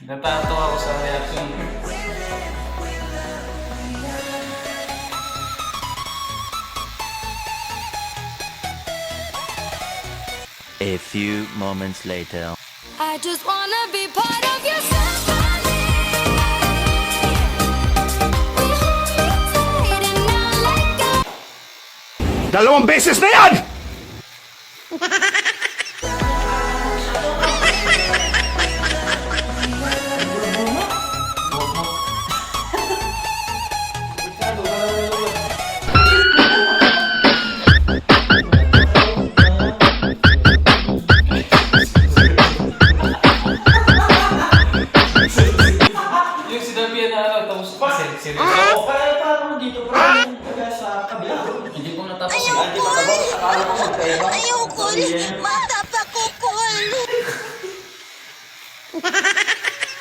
Natatawa ako sa reaction. A few moments later. I just wanna be part of your symphony. We hold me tight and not let go. Dalawang beses na yan! Yung sinabi na ano, tapos seryoso. Oo, kaya paano mo dito bro? Kaya sa kabila. Hindi ko natapos eh. Hindi pa tapos. Akala ko magkaiba. Ayoko, mata pa kukul.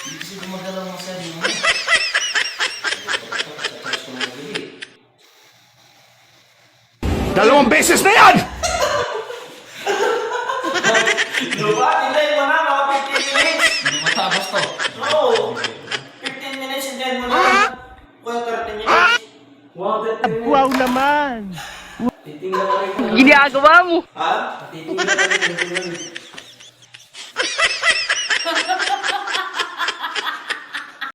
Hindi kasi gumagalaw mo sa inyo. Dalawang beses na yan! Diba? Hintayin mo na mga 15 minutes. Hindi matapos to. Oo. 15 minutes, hintayin mo na. Kuya 30 minutes. Wow, 30 minutes. Wow naman! Titingnan ko rin. Ginagawa mo! Ha? Titingnan ko rin.